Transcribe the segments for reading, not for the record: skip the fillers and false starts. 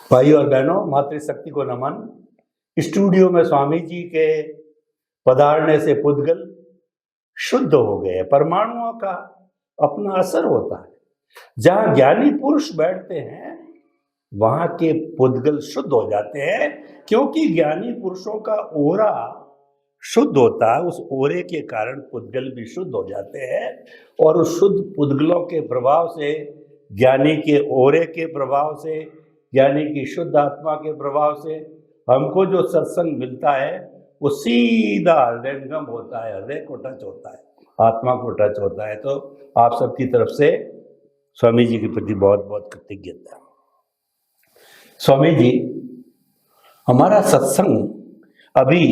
भाई और बहनों, मातृशक्ति को नमन। स्टूडियो में स्वामी जी के पधारने से पुद्गल शुद्ध हो गए। परमाणुओं का अपना असर होता है। जहां ज्ञानी पुरुष बैठते हैं वहां के पुद्गल शुद्ध हो जाते हैं, क्योंकि ज्ञानी पुरुषों का ओरा शुद्ध होता है। उस ओरे के कारण पुद्गल भी शुद्ध हो जाते हैं, और उस शुद्ध पुद्गलों के प्रभाव से, ज्ञानी के ओरे के प्रभाव से, ज्ञानी की शुद्ध आत्मा के प्रभाव से हमको जो सत्संग मिलता है वो सीधा हृदयंगम होता है, हृदय को टच होता है, आत्मा को टच होता है। तो आप सबकी तरफ से स्वामी जी के प्रति बहुत बहुत कृतज्ञता। स्वामी जी, हमारा सत्संग अभी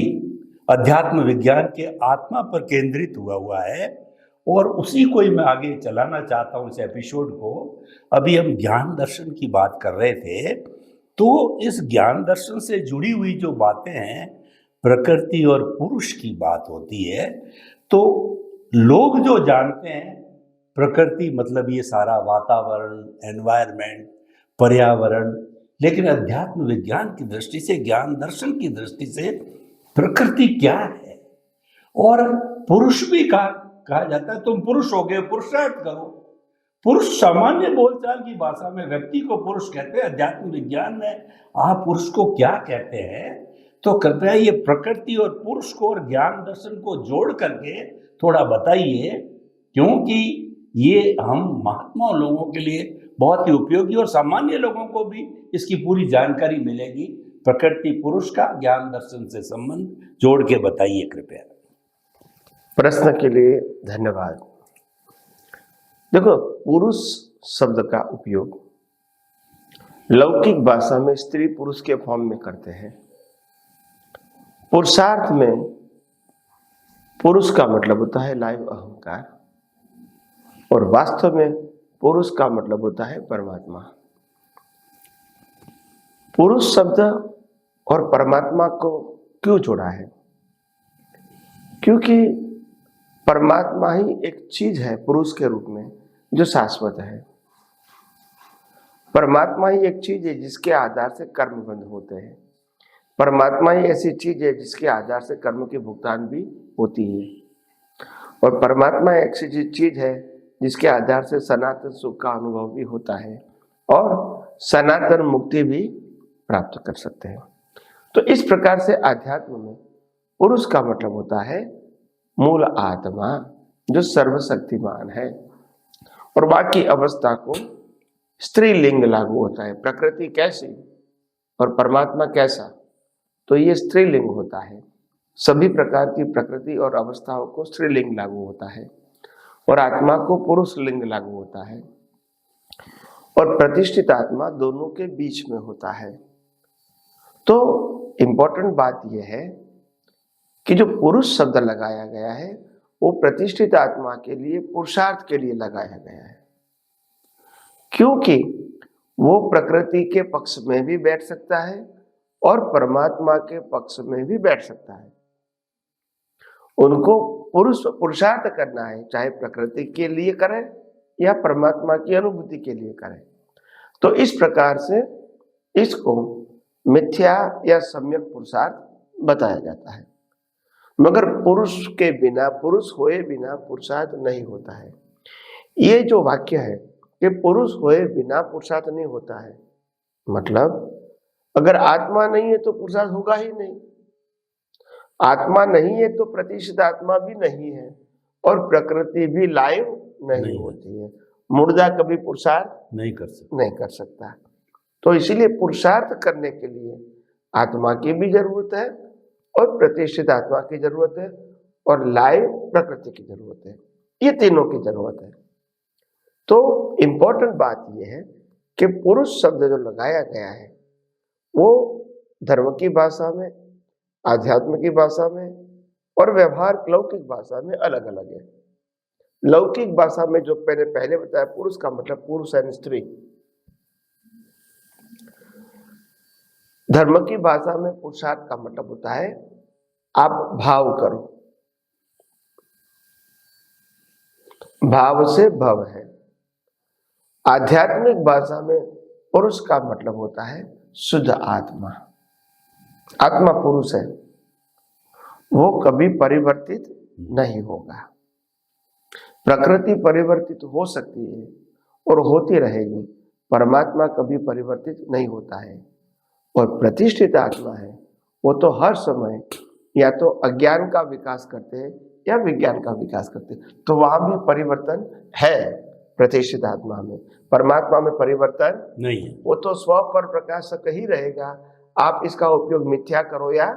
अध्यात्म विज्ञान के आत्मा पर केंद्रित हुआ है, और उसी को ही मैं आगे चलाना चाहता हूँ इस एपिसोड को। अभी हम ज्ञान दर्शन की बात कर रहे थे, तो इस ज्ञान दर्शन से जुड़ी हुई जो बातें हैं, प्रकृति और पुरुष की बात होती है। तो लोग जो जानते हैं प्रकृति मतलब ये सारा वातावरण, एनवायरनमेंट, पर्यावरण, लेकिन अध्यात्म विज्ञान की दृष्टि से, ज्ञान दर्शन की दृष्टि से प्रकृति क्या है। और पुरुष भी कहा जाता है, तुम पुरुष हो गए, पुरुषार्थ करो। पुरुष सामान्य बोलचाल की भाषा में व्यक्ति को पुरुष कहते हैं। अध्यात्म विज्ञान में आप पुरुष को क्या कहते हैं? तो कृपया ये प्रकृति और पुरुष को और ज्ञान दर्शन को जोड़ करके थोड़ा बताइए, क्योंकि ये हम महात्मा लोगों के लिए बहुत ही उपयोगी, और सामान्य लोगों को भी इसकी पूरी जानकारी मिलेगी। प्रकृति पुरुष का ज्ञान दर्शन से संबंध जोड़ के बताइए कृपया। प्रश्न के लिए धन्यवाद। देखो, पुरुष शब्द का उपयोग लौकिक भाषा में स्त्री पुरुष के फॉर्म में करते हैं। पुरुषार्थ में पुरुष का मतलब होता है लाइव अहंकार, और वास्तव में पुरुष का मतलब होता है परमात्मा। पुरुष शब्द और परमात्मा को क्यों जोड़ा है? क्योंकि परमात्मा ही एक चीज है पुरुष के रूप में जो शाश्वत है। परमात्मा ही एक चीज है जिसके आधार से कर्म बंध होते हैं। परमात्मा ही ऐसी चीज है जिसके आधार से कर्म की भुगतान भी होती है। और परमात्मा एक ऐसी चीज है जिसके आधार से सनातन सुख का अनुभव भी होता है, और सनातन मुक्ति भी प्राप्त कर सकते हैं। तो इस प्रकार से अध्यात्म में पुरुष का मतलब होता है मूल आत्मा, जो सर्वशक्तिमान है। और बाकी अवस्था को स्त्रीलिंग लागू होता है। प्रकृति कैसी और परमात्मा कैसा, तो ये स्त्रीलिंग होता है। सभी प्रकार की प्रकृति और अवस्थाओं को स्त्रीलिंग लागू होता है, और आत्मा को पुरुष लिंग लागू होता है। और प्रतिष्ठित आत्मा दोनों के बीच में होता है। तो इंपॉर्टेंट बात यह है कि जो पुरुष शब्द लगाया गया है वो प्रतिष्ठित आत्मा के लिए, पुरुषार्थ के लिए लगाया गया है, क्योंकि वो प्रकृति के पक्ष में भी बैठ सकता है और परमात्मा के पक्ष में भी बैठ सकता है। उनको पुरुषार्थ करना है, चाहे प्रकृति के लिए करें या परमात्मा की अनुभूति के लिए करें। तो इस प्रकार से इसको मिथ्या या सम्यक पुरुषार्थ बताया जाता है। मगर पुरुष के बिना, पुरुष होए बिना पुरुषार्थ नहीं होता है। ये जो वाक्य है कि पुरुष होए बिना पुरुषार्थ नहीं होता है, मतलब अगर आत्मा नहीं है तो पुरुषार्थ होगा ही नहीं। आत्मा नहीं है तो प्रतिष्ठित आत्मा भी नहीं है, और प्रकृति भी लाइव नहीं होती है। मुर्दा कभी पुरुषार्थ नहीं कर सकता। तो इसीलिए पुरुषार्थ करने के लिए आत्मा की भी जरूरत है, और प्रतिष्ठित आत्मा की जरूरत है, और लाइव प्रकृति की जरूरत है। ये तीनों की जरूरत है। तो इंपॉर्टेंट बात यह है कि पुरुष शब्द जो लगाया गया है वो धर्म की भाषा में, आध्यात्म की भाषा में और व्यवहार लौकिक भाषा में अलग अलग है। लौकिक भाषा में जो मैंने पहले बताया, पुरुष का मतलब पुरुष एंड स्त्री। धर्म की भाषा में पुरुषार्थ का मतलब होता है आप भाव करो, भाव से भव है। आध्यात्मिक भाषा में पुरुष का मतलब होता है शुद्ध आत्मा। आत्मा पुरुष है, वो कभी परिवर्तित नहीं होगा। प्रकृति परिवर्तित हो सकती है और होती रहेगी, परमात्मा कभी परिवर्तित नहीं होता है। और प्रतिष्ठित आत्मा है, वो तो हर समय या तो अज्ञान का विकास करते हैं या विज्ञान का विकास करते हैं, तो वहां भी परिवर्तन है प्रतिष्ठित आत्मा में। परमात्मा में परिवर्तन नहीं है। वो तो स्व पर प्रकाशक ही रहेगा। आप इसका उपयोग मिथ्या करो या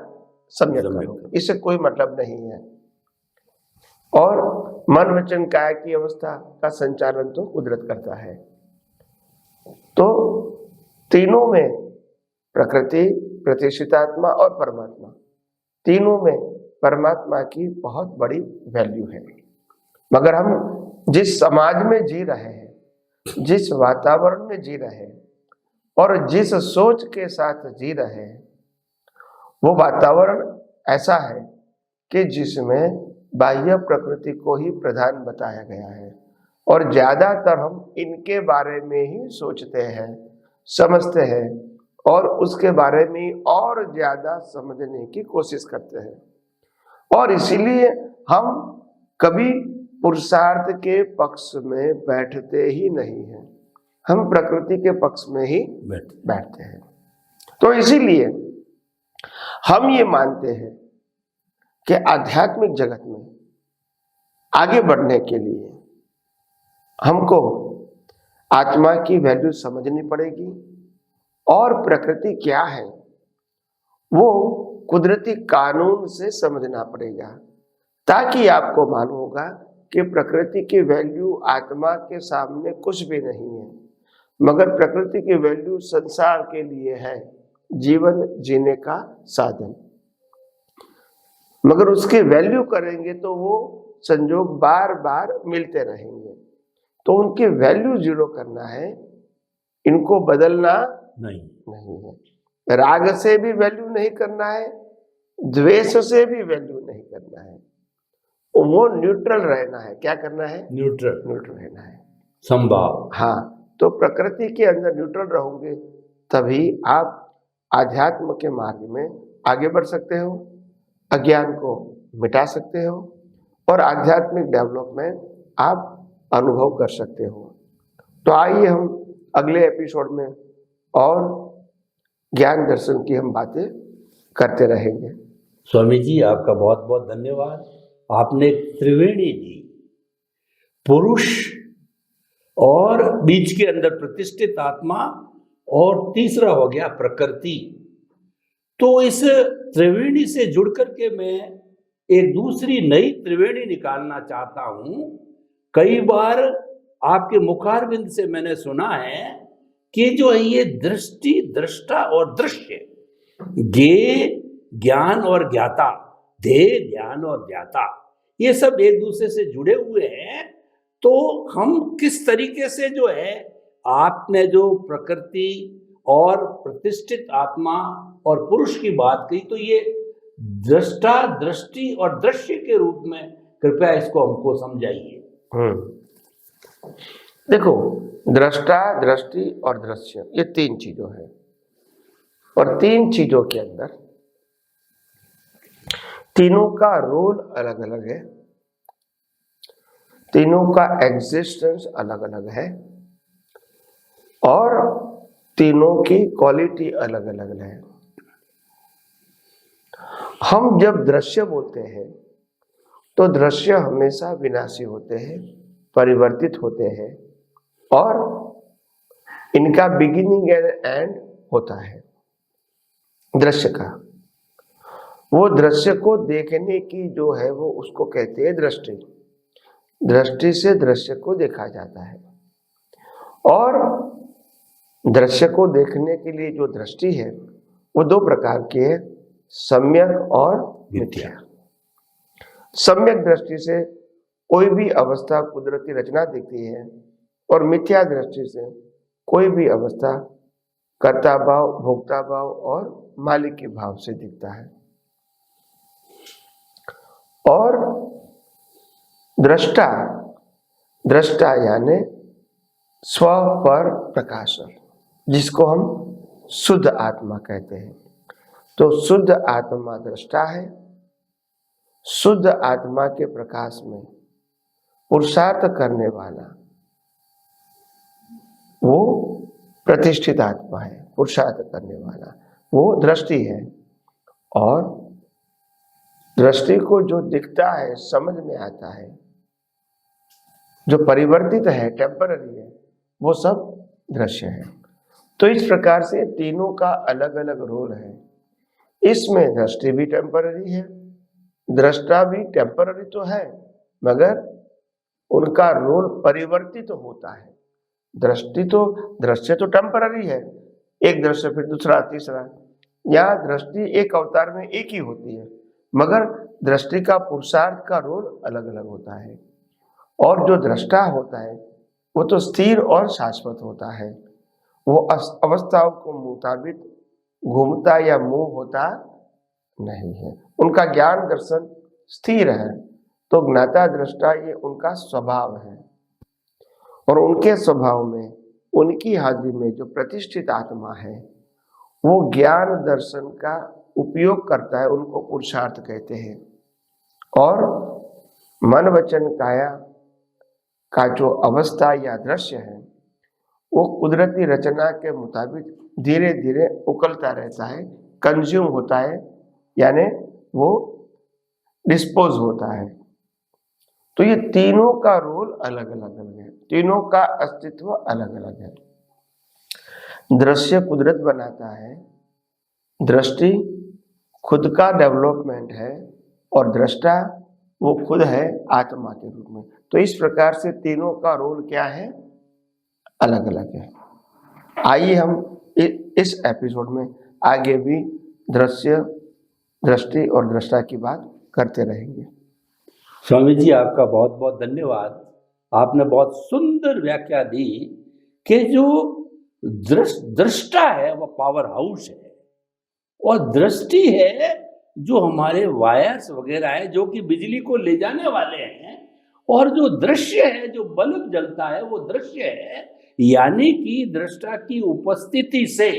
सम्यक करो, इससे कोई मतलब नहीं है। और मन वचन काया की अवस्था का संचालन तो कुदरत करता है। तो तीनों में, प्रकृति, प्रतिष्ठित आत्मा और परमात्मा, तीनों में परमात्मा की बहुत बड़ी वैल्यू है। मगर हम जिस समाज में जी रहे हैं, जिस वातावरण में जी रहे हैं और जिस सोच के साथ जी रहे हैं, वो वातावरण ऐसा है कि जिसमें बाह्य प्रकृति को ही प्रधान बताया गया है और ज्यादातर हम इनके बारे में ही सोचते हैं, समझते हैं और उसके बारे में और ज्यादा समझने की कोशिश करते हैं। और इसीलिए हम कभी पुरुषार्थ के पक्ष में बैठते ही नहीं हैं, हम प्रकृति के पक्ष में ही बैठते हैं। तो इसीलिए हम ये मानते हैं कि आध्यात्मिक जगत में आगे बढ़ने के लिए हमको आत्मा की वैल्यू समझनी पड़ेगी और प्रकृति क्या है वो कुदरती कानून से समझना पड़ेगा, ताकि आपको मालूम होगा कि प्रकृति की वैल्यू आत्मा के सामने कुछ भी नहीं है, मगर प्रकृति की वैल्यू संसार के लिए है, जीवन जीने का साधन। मगर उसकी वैल्यू करेंगे तो वो संजोग बार बार मिलते रहेंगे, तो उनकी वैल्यू जीरो करना है, इनको बदलना नहीं है। राग से भी वैल्यू नहीं करना है, द्वेष से भी वैल्यू नहीं करना है, वो न्यूट्रल रहना है। क्या करना है? न्यूट्रल रहना है, संभाव। हाँ, तो प्रकृति के अंदर न्यूट्रल रहोगे तभी आप आध्यात्म के मार्ग में आगे बढ़ सकते हो, अज्ञान को मिटा सकते हो और आध्यात्मिक डेवलपमेंट आप अनुभव कर सकते हो। तो आइए हम अगले एपिसोड में और ज्ञान दर्शन की हम बातें करते रहेंगे। स्वामी जी, आपका बहुत बहुत धन्यवाद। आपने त्रिवेणी जी, पुरुष और बीच के अंदर प्रतिष्ठित आत्मा और तीसरा हो गया प्रकृति। तो इस त्रिवेणी से जुड़ करके मैं एक दूसरी नई त्रिवेणी निकालना चाहता हूं। कई बार आपके मुखारविंद से मैंने सुना है कि जो है ये दृष्टि, दृष्टा और दृश्य, ज्ञेय, ज्ञान और ज्ञाता, ध्येय, ज्ञान और ज्ञाता, ये सब एक दूसरे से जुड़े हुए हैं। तो हम किस तरीके से जो है, आपने जो प्रकृति और प्रतिष्ठित आत्मा और पुरुष की बात कही, तो ये दृष्टा, दृष्टि और दृश्य के रूप में कृपया इसको हमको समझाइए। देखो, दृष्टा, दृष्टि और दृश्य, ये तीन चीजों है और तीन चीजों के अंदर तीनों का रोल अलग अलग है, तीनों का एग्जिस्टेंस अलग अलग है और तीनों की क्वालिटी अलग अलग है। हम जब दृश्य बोलते हैं तो दृश्य हमेशा विनाशी होते हैं, परिवर्तित होते हैं और इनका बिगिनिंग एंड एंड होता है। दृश्य का, वो दृश्य को देखने की जो है वो उसको कहते हैं दृष्टि। दृष्टि से दृश्य को देखा जाता है और दृश्य को देखने के लिए जो दृष्टि है वो दो प्रकार की है, सम्यक और मिथ्या। सम्यक दृष्टि से कोई भी अवस्था कुदरती रचना दिखती है और मिथ्या दृष्टि से कोई भी अवस्था कर्ता भाव, भोक्ता भाव और मालिक के भाव से दिखता है। और दृष्टा, दृष्टा यानी स्व पर प्रकाशन, जिसको हम शुद्ध आत्मा कहते हैं। तो शुद्ध आत्मा दृष्टा है। शुद्ध आत्मा के प्रकाश में पुरुषार्थ करने वाला वो प्रतिष्ठित आत्मा है। पुरुषार्थ करने वाला वो दृष्टि है। और दृष्टि को जो दिखता है, समझ में आता है, जो परिवर्तित है, टेम्पररी है, वो सब दृश्य है। तो इस प्रकार से तीनों का अलग अलग रोल है। इसमें दृष्टि भी टेम्पररी है, दृष्टा भी टेम्पररी तो है, मगर उनका रोल परिवर्तित तो होता है। दृश्य तो टेम्पररी है, एक दृश्य फिर दूसरा तीसरा। या दृष्टि एक अवतार में एक ही होती है, मगर दृष्टि का पुरुषार्थ का रोल अलग अलग होता है। और जो दृष्टा होता है वो तो स्थिर और शाश्वत होता है। वो अवस्थाओं को मुताबिक घूमता या मूव होता नहीं है। उनका ज्ञान दर्शन स्थिर है। तो ज्ञाता दृष्टा ये उनका स्वभाव है। और उनके स्वभाव में, उनकी हाजिरी में जो प्रतिष्ठित आत्मा है वो ज्ञान दर्शन का उपयोग करता है, उनको पुरुषार्थ कहते हैं। और मन वचन काया का जो अवस्था या दृश्य है वो कुदरती रचना के मुताबिक धीरे धीरे उकलता रहता है, कंज्यूम होता है, यानी वो डिस्पोज होता है। तो ये तीनों का रोल अलग अलग है, तीनों का अस्तित्व अलग अलग है। दृश्य कुदरत बनाता है, दृष्टि खुद का डेवलपमेंट है, और दृष्टा वो खुद है आत्मा के रूप में। तो इस प्रकार से तीनों का रोल क्या है, अलग अलग है। आइए हम इस एपिसोड में आगे भी दृश्य, दृष्टि और दृष्टा की बात करते रहेंगे। स्वामी जी, आपका बहुत बहुत धन्यवाद। आपने बहुत सुंदर व्याख्या दी कि जो दृष्टा है वो पावर हाउस है, और दृष्टि है जो हमारे वायर्स वगैरह है जो कि बिजली को ले जाने वाले हैं, और जो दृश्य है, जो बल्ब जलता है, वो दृश्य है। यानी कि दृष्टा की उपस्थिति से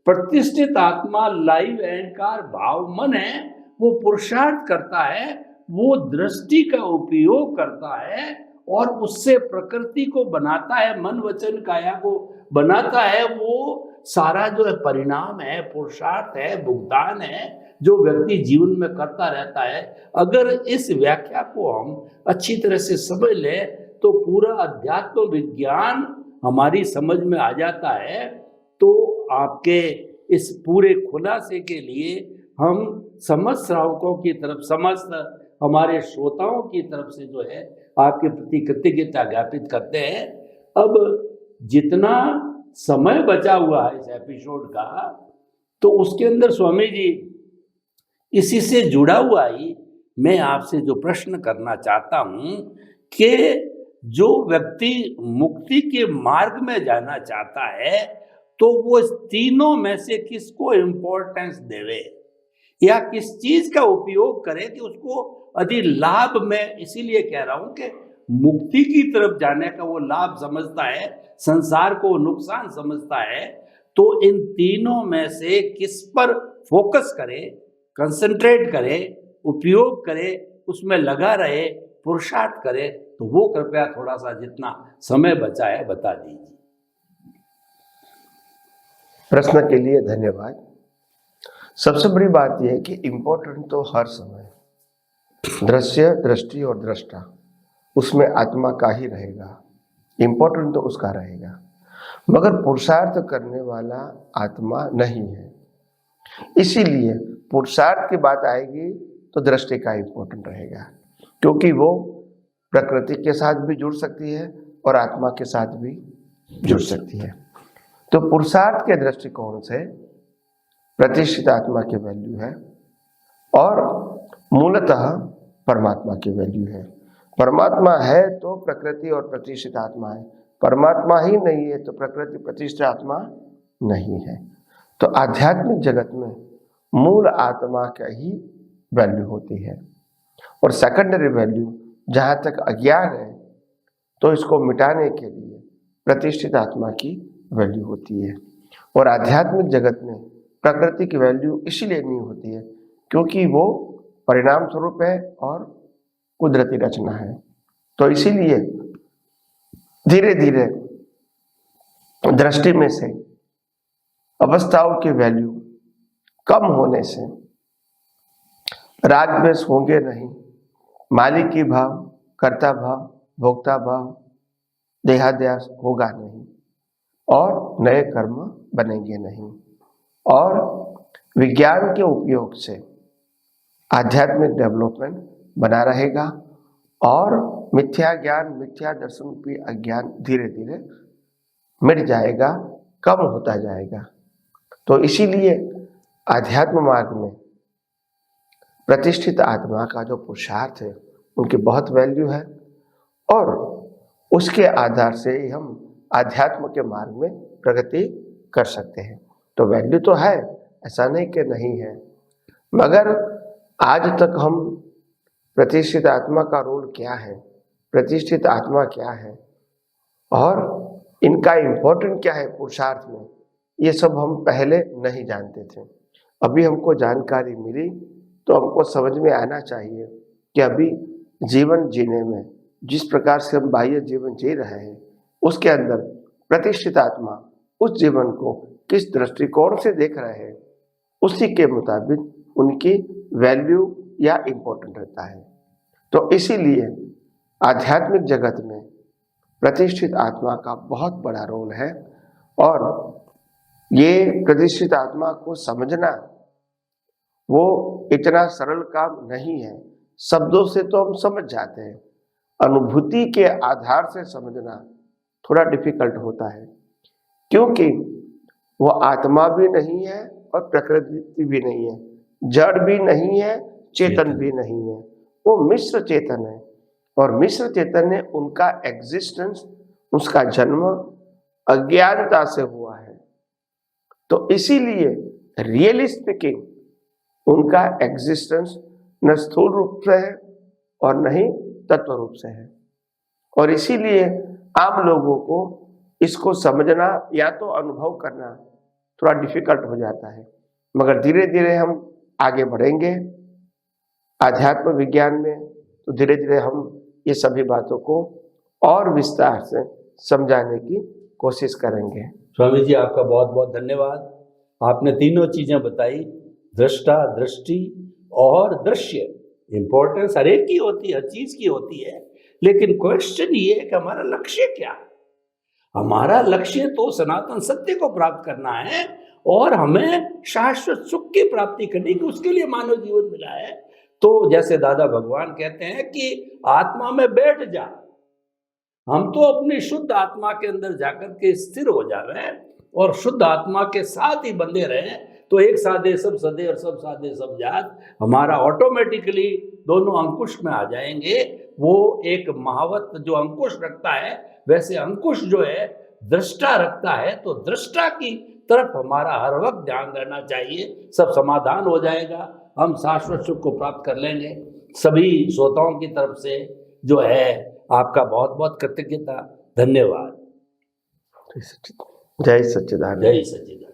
प्रतिष्ठित आत्मा लाइव अहंकार भाव मन है, वो पुरुषार्थ करता है, वो दृष्टि का उपयोग करता है और उससे प्रकृति को बनाता है, मन वचन काया को बनाता है। वो सारा जो है परिणाम है, पुरुषार्थ है, भुगतान है, जो व्यक्ति जीवन में करता रहता है। अगर इस व्याख्या को हम अच्छी तरह से समझ ले तो पूरा अध्यात्म विज्ञान हमारी समझ में आ जाता है। तो आपके इस पूरे खुलासे के लिए हम समस्त श्रावकों की तरफ, समस्त हमारे श्रोताओं की तरफ से जो है आपके प्रति कृतज्ञता ज्ञापित करते हैं। अब जितना समय बचा हुआ है इस एपिसोड का, तो उसके अंदर स्वामी जी इसी से जुड़ा हुआ ही मैं आपसे जो प्रश्न करना चाहता हूं कि जो व्यक्ति मुक्ति के मार्ग में जाना चाहता है तो वो तीनों में से किसको इम्पोर्टेंस देवे, या किस चीज का उपयोग करे कि उसको अधिक लाभ। मैं इसीलिए कह रहा हूं कि मुक्ति की तरफ जाने का वो लाभ समझता है, संसार को नुकसान समझता है। तो इन तीनों में से किस पर फोकस करे, कंसंट्रेट करे, उपयोग करे, उसमें लगा रहे, पुरुषार्थ करे, तो वो कृपया थोड़ा सा जितना समय बचा है बता दीजिए। प्रश्न के लिए धन्यवाद। सबसे बड़ी बात यह है कि इम्पोर्टेंट तो हर समय दृश्य, दृष्टि और दृष्टा, उसमें आत्मा का ही रहेगा, इम्पोर्टेंट तो उसका रहेगा, मगर पुरुषार्थ करने वाला आत्मा नहीं है। इसीलिए पुरुषार्थ की बात आएगी तो दृष्टि का इम्पोर्टेंट रहेगा, क्योंकि वो प्रकृति के साथ भी जुड़ सकती है और आत्मा के साथ भी जुड़ सकती है। तो पुरुषार्थ के दृष्टिकोण से प्रतिष्ठित आत्मा की वैल्यू है और मूलतः परमात्मा की वैल्यू है। परमात्मा है तो प्रकृति और प्रतिष्ठित आत्मा है, परमात्मा ही नहीं है तो प्रकृति प्रतिष्ठित आत्मा नहीं है। तो आध्यात्मिक जगत में मूल आत्मा का ही वैल्यू होती है, और सेकेंडरी वैल्यू जहाँ तक अज्ञान है तो इसको मिटाने के लिए प्रतिष्ठित आत्मा की वैल्यू होती है। और आध्यात्मिक जगत में प्रकृति की वैल्यू इसीलिए नहीं होती है क्योंकि वो परिणाम स्वरूप है और कुदरती रचना है। तो इसीलिए धीरे धीरे दृष्टि में से अवस्थाओं की वैल्यू कम होने से राग द्वेष होंगे नहीं, मालिकी भाव, कर्ता भाव, भोक्ता भाव, देहाध्यास होगा नहीं और नए कर्म बनेंगे नहीं। और विज्ञान के उपयोग से आध्यात्मिक डेवलपमेंट बना रहेगा और मिथ्या ज्ञान, मिथ्या दर्शन की अज्ञान धीरे धीरे मिट जाएगा, कम होता जाएगा। तो इसीलिए आध्यात्म मार्ग में प्रतिष्ठित आत्मा का जो पुरुषार्थ है उनकी बहुत वैल्यू है और उसके आधार से ही हम आध्यात्म के मार्ग में प्रगति कर सकते हैं। तो वैल्यू तो है, ऐसा नहीं कि नहीं है, मगर आज तक हम प्रतिष्ठित आत्मा का रोल क्या है, प्रतिष्ठित आत्मा क्या है और इनका इम्पोर्टेंट क्या है पुरुषार्थ में, ये सब हम पहले नहीं जानते थे। अभी हमको जानकारी मिली तो हमको समझ में आना चाहिए कि अभी जीवन जीने में जिस प्रकार से हम बाह्य जीवन जी रहे हैं उसके अंदर प्रतिष्ठित आत्मा उस जीवन को किस दृष्टिकोण से देख रहे हैं, उसी के मुताबिक उनकी वैल्यू या इम्पोर्टेंट रहता है। तो इसीलिए आध्यात्मिक जगत में प्रतिष्ठित आत्मा का बहुत बड़ा रोल है और ये प्रतिष्ठित आत्मा को समझना वो इतना सरल काम नहीं है। शब्दों से तो हम समझ जाते हैं, अनुभूति के आधार से समझना थोड़ा डिफिकल्ट होता है क्योंकि वो आत्मा भी नहीं है और प्रकृति भी नहीं है, जड़ भी नहीं है, चेतन भी नहीं है, वो मिश्र चेतन है। और मिश्र चेतन ने उनका एग्जिस्टेंस, उसका जन्म अज्ञानता से हुआ है। तो इसीलिए रियली स्पीकिंग उनका एग्जिस्टेंस न स्थूल रूप से है और न ही तत्व रूप से है। और इसीलिए आम लोगों को इसको समझना या तो अनुभव करना थोड़ा डिफिकल्ट हो जाता है, मगर धीरे धीरे हम आगे बढ़ेंगे आध्यात्म विज्ञान में तो धीरे धीरे हम ये सभी बातों को और विस्तार से समझाने की कोशिश करेंगे। स्वामी जी आपका बहुत बहुत धन्यवाद। आपने तीनों चीजें बताई, दृष्टा, दृष्टि और दृश्य। इंपॉर्टेंस हर एक की होती है, हर चीज की होती है, लेकिन क्वेश्चन ये है कि हमारा लक्ष्य क्या है। हमारा लक्ष्य तो सनातन सत्य को प्राप्त करना है और हमें शाश्वत सुख की प्राप्ति करनी कि उसके लिए मानव जीवन मिला है। तो जैसे दादा भगवान कहते हैं कि आत्मा में बैठ जा, हम तो अपनी शुद्ध आत्मा के अंदर जाकर के स्थिर हो जावे और शुद्ध आत्मा के साथ ही बंधे रहे तो एक साधे सब सदे और सब साधे सब जात, हमारा ऑटोमेटिकली दोनों अंकुश में आ जाएंगे। वो एक महावत जो अंकुश रखता है वैसे अंकुश जो है दृष्टा रखता है, तो दृष्टा की तरफ हमारा हर वक्त ध्यान रहना चाहिए। सब समाधान हो जाएगा, हम शाश्वत सुख को प्राप्त कर लेंगे। सभी श्रोताओं की तरफ से जो है आपका बहुत बहुत कृतज्ञता, धन्यवाद। जय सच्चिदानंद। जय सच्चिदानंद।